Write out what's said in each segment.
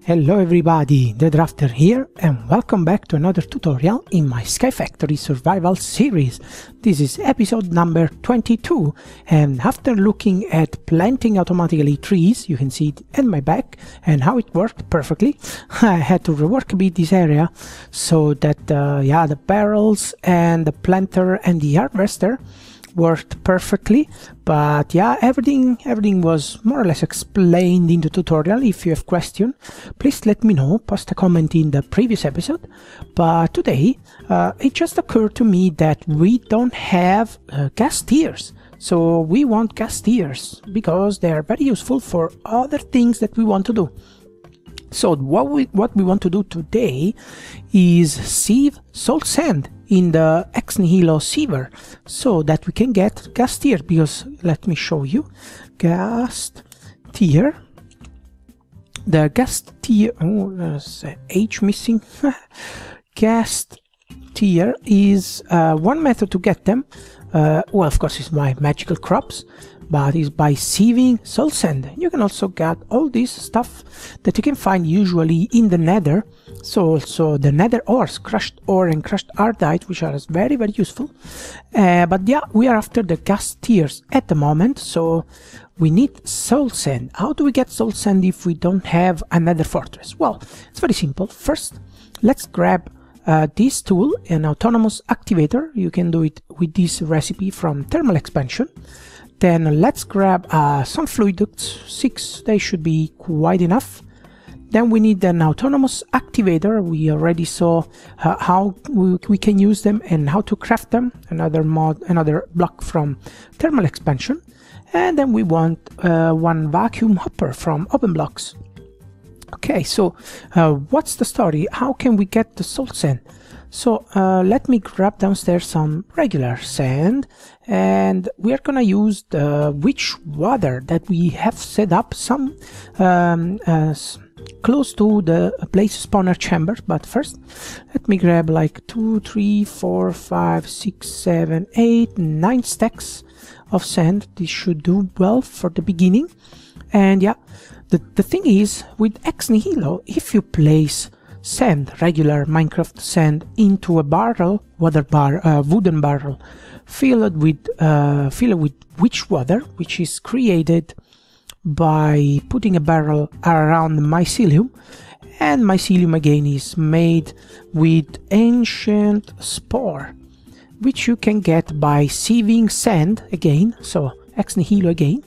Hello everybody, the Drafter here, and welcome back to another tutorial in my Sky Factory survival series. This is episode number 22, and after looking at planting automatically trees, you can see it in my back and how it worked perfectly. I had to rework a bit this area so that the barrels and the planter and the harvester worked perfectly, but yeah, everything was more or less explained in the tutorial. If you have question, please let me know, post a comment in the previous episode. But today it just occurred to me that we don't have Ghast Tears, so we want Ghast Tears because they are very useful for other things that we want to do. So what we want to do today is sieve soul sand in the ex nihilo siever so that we can get Ghast Tear, because let me show you Ghast Tear. The Ghast Tear, oh, there's a H missing. Ghast Tear is one method to get them. Well, of course, it's by Magical Crops, but it's by sieving soul sand. You can also get all this stuff that you can find usually in the Nether. So also the Nether ores, crushed ore and crushed ardite, which are very useful. But yeah, we are after the Ghast Tears at the moment, so we need soul sand. How do we get soul sand if we don't have a Nether fortress? Well, it's very simple. First, let's grab this tool, an autonomous activator. You can do it with this recipe from thermal expansion. Then let's grab some fluid ducts, 6, they should be quite enough. Then we need an autonomous activator. We already saw how we can use them and how to craft them, another block from thermal expansion. And then we want one vacuum hopper from open blocks. Okay, so what's the story? How can we get the soul sand? So let me grab downstairs some regular sand, and we are gonna use the witch water that we have set up some close to the place spawner chambers. But first, let me grab like 2, 3, 4, 5, 6, 7, 8, 9 stacks of sand. This should do well for the beginning. And yeah, the thing is, with ex nihilo, if you place sand, regular Minecraft sand, into a barrel, wooden barrel, filled with witch water, which is created by putting a barrel around mycelium, and mycelium again is made with ancient spore, which you can get by sieving sand again, so ex nihilo again.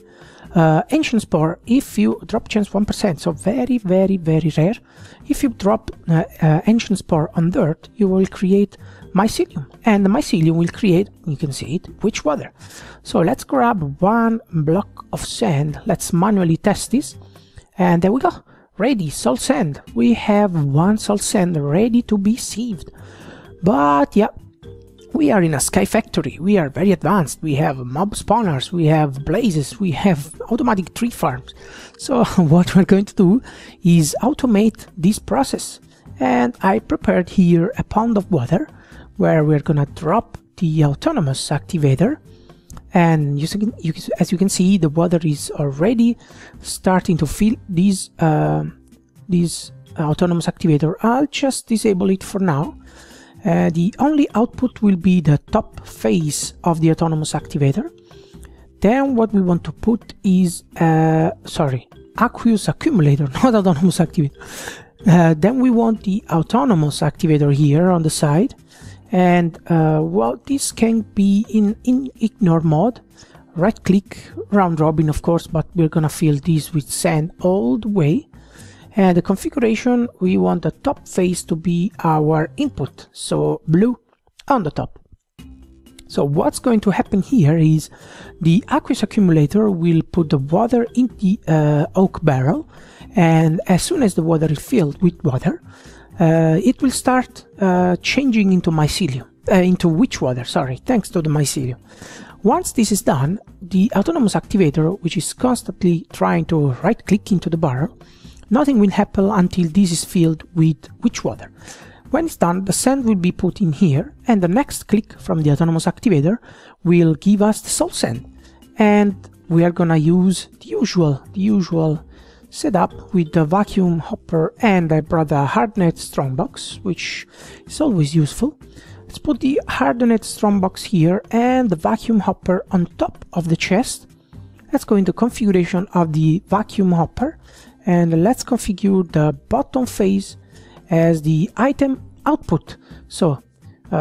Ancient spore, if you drop chance 1%, so very rare. If you drop ancient spore on dirt, you will create mycelium, and the mycelium will create, you can see it, witch water. So let's grab one block of sand, let's manually test this, and there we go, ready, soul sand. We have one soul sand ready to be sieved. But yeah, we are in a Sky Factory, we are very advanced, we have mob spawners, we have blazes, we have automatic tree farms. So what we're going to do is automate this process. And I prepared here a pond of water where we're gonna drop the autonomous activator. And as you can see, the water is already starting to fill this autonomous activator. I'll just disable it for now. The only output will be the top face of the autonomous activator. Then what we want to put is, aqueous accumulator, not autonomous activator. Then we want the autonomous activator here on the side. And well, this can be in ignore mode. Right click, round robin of course, but we're gonna fill this with sand all the way. And the configuration, we want the top face to be our input, so blue on the top. So what's going to happen here is the aqueous accumulator will put the water in the oak barrel, and as soon as the water is filled with water, it will start changing into mycelium, into witch water, sorry, thanks to the mycelium. Once this is done, the autonomous activator, which is constantly trying to right click into the barrel, nothing will happen until this is filled with witch water. When it's done, the sand will be put in here, and the next click from the autonomous activator will give us the soul sand. And we are gonna use the usual set up with the vacuum hopper, and I brought a hardened strongbox, which is always useful. Let's put the hardened strongbox here and the vacuum hopper on top of the chest. Let's go into configuration of the vacuum hopper, and let's configure the bottom face as the item output. So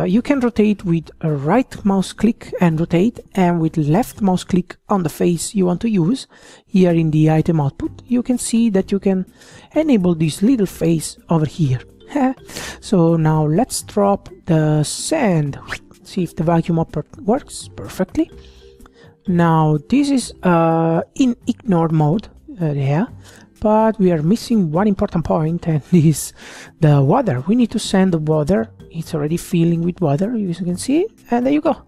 you can rotate with a right mouse click and rotate, and with left mouse click on the face you want to use. Here in the item output you can see that you can enable this little face over here. So now let's drop the sand. See if the vacuum hopper works perfectly. Now this is in ignore mode, but we are missing one important point, and this is the water. We need to send the water. It's already filling with water, as you can see, and there you go.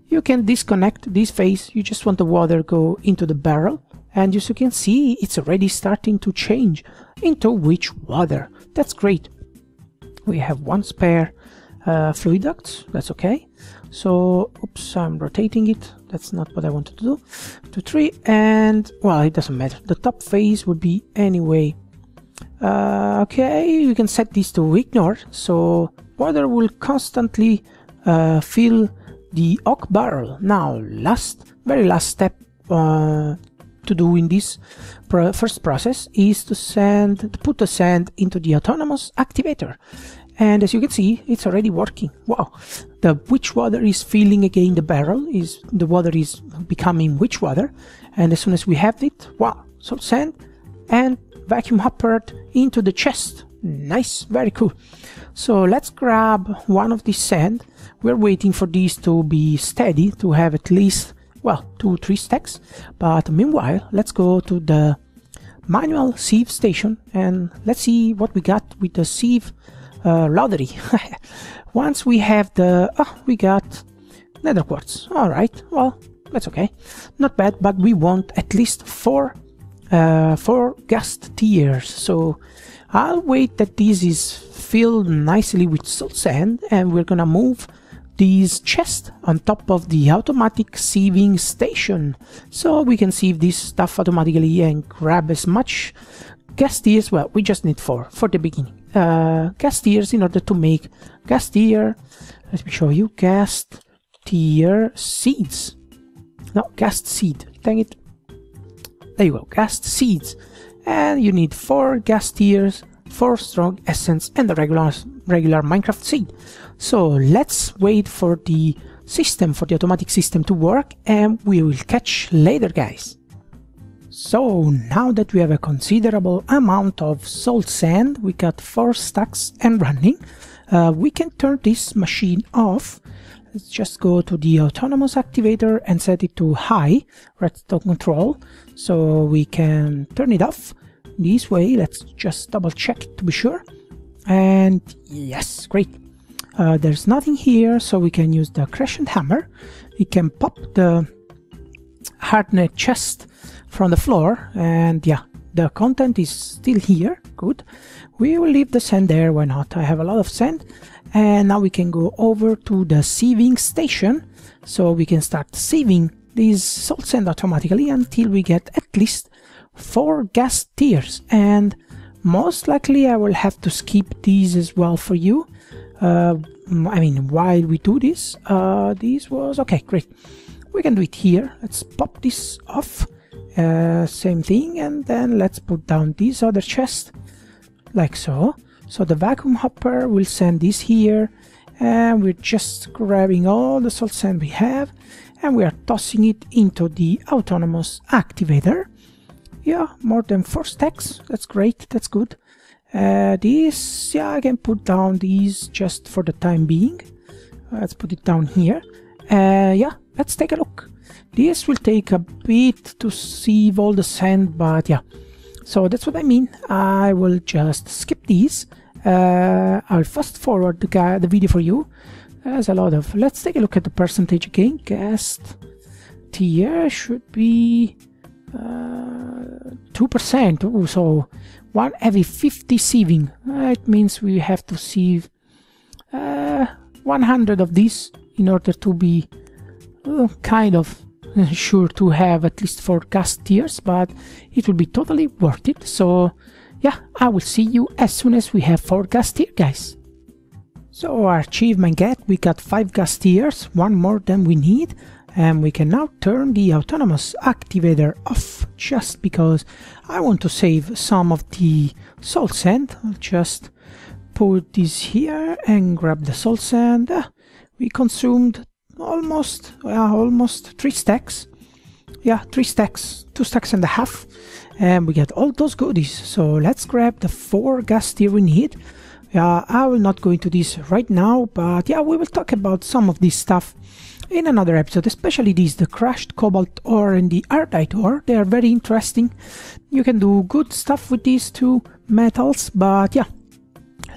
You can disconnect this face. You just want the water go into the barrel, and as you can see, it's already starting to change into witch water. That's great. We have one spare fluid duct. That's okay. So, oops, I'm rotating it. That's not what I wanted to do. 2, 3, and well, it doesn't matter. The top face would be anyway. Okay, we can set this to ignore, so water will constantly fill the oak barrel. Now, very last step to do in this first process is to put the sand into the autonomous activator. And as you can see, it's already working. Wow, the witch water is filling again the barrel. The water is becoming witch water, and as soon as we have it, wow, salt sand and vacuum hoppered into the chest. Nice, very cool. So let's grab one of this sand. We're waiting for these to be steady, to have at least, well, 2 or 3 stacks. But meanwhile, let's go to the manual sieve station and let's see what we got with the sieve lottery. Once we have we got nether quartz. All right, well, that's okay, not bad. But we want at least 4 Ghast Tears. So I'll wait that this is filled nicely with salt sand, and we're gonna move this chest on top of the automatic sieving station, so we can sieve this stuff automatically and grab as much Ghast Tears. Well, we just need 4 for the beginning. Ghast Tears in order to make Ghast Tear. Let me show you. Ghast Tear seeds. No, Ghast seed. Dang it. There you go. Ghast seeds. And you need 4 Ghast Tears, 4 strong essence, and the regular Minecraft seed. So let's wait for the system, for the automatic system to work, and we will catch later, guys. So now that we have a considerable amount of salt sand, we got 4 stacks and running, we can turn this machine off. Let's just go to the autonomous activator and set it to high redstone control, so we can turn it off this way. Let's just double check it to be sure, and yes, great. There's nothing here, so we can use the crescent hammer. We can pop the hardened chest from the floor, and yeah, the content is still here. Good. We will leave the sand there, why not? I have a lot of sand. And now we can go over to the sieving station, so we can start sieving this salt sand automatically until we get at least 4 Ghast Tears. And most likely I will have to skip these as well for you. I mean, while we do this, this was okay, great. We can do it here. Let's pop this off. Same thing, and then let's put down this other chest like so. So the vacuum hopper will send this here, and we're just grabbing all the salt sand we have, and we are tossing it into the autonomous activator. Yeah, more than 4 stacks. That's great, that's good. This, yeah, I can put down these just for the time being. Let's put it down here. Yeah, let's take a look. This will take a bit to sieve all the sand, but yeah. So that's what I mean. I will just skip these. I'll fast forward the video for you. There's a lot of... Let's take a look at the percentage again. Ghast Tear should be 2%. Ooh, so every 50 sieving. It means we have to sieve 100 of these in order to be kind of sure to have at least 4 Ghast Tears, but it will be totally worth it. So yeah, I will see you as soon as we have 4 Ghast Tears, guys. So our achievement we got 5 Ghast Tears, 1 more than we need, and we can now turn the autonomous activator off, just because I want to save some of the soul sand. I'll just put this here and grab the soul sand. We consumed almost 3 stacks. Yeah, 3 stacks, 2 stacks and a half, and we get all those goodies. So let's grab the 4 Ghast Tears we need. Yeah, I will not go into this right now, but yeah, we will talk about some of this stuff in another episode, especially these, the crushed cobalt ore and the ardite ore. They are very interesting. You can do good stuff with these 2 metals, but yeah,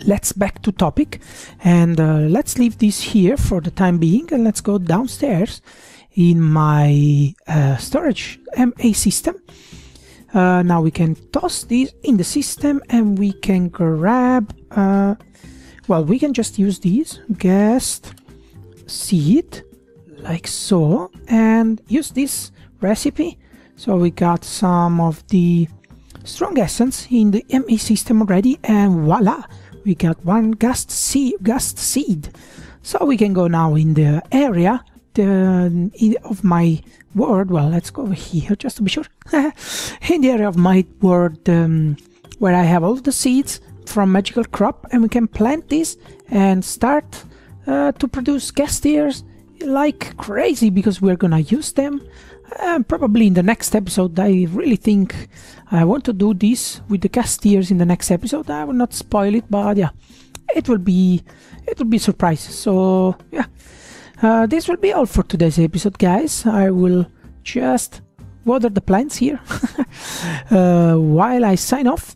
let's back to topic, and let's leave this here for the time being, and let's go downstairs in my storage MA system. Now we can toss these in the system, and we can grab well, we can just use these Ghast Seed like so, and use this recipe. So we got some of the strong essence in the MA system already, and voila, we got 1 Ghast Seed. So we can go now in the area of my world. Well, let's go over here just to be sure. In the area of my world where I have all the seeds from Magical Crop, and we can plant this and start to produce Ghast Tears like crazy, because we're gonna use them probably in the next episode. I really think I want to do this with the Ghast Tears in the next episode. I will not spoil it, but yeah, it will be a surprise. So yeah, this will be all for today's episode, guys. I will just water the plants here while I sign off.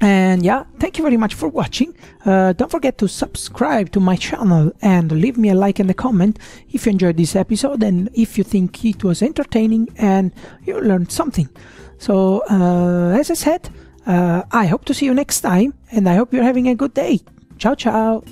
And yeah, thank you very much for watching. Don't forget to subscribe to my channel and leave me a like and a comment if you enjoyed this episode, and if you think it was entertaining and you learned something. So as I said, I hope to see you next time, and I hope you're having a good day. Ciao ciao.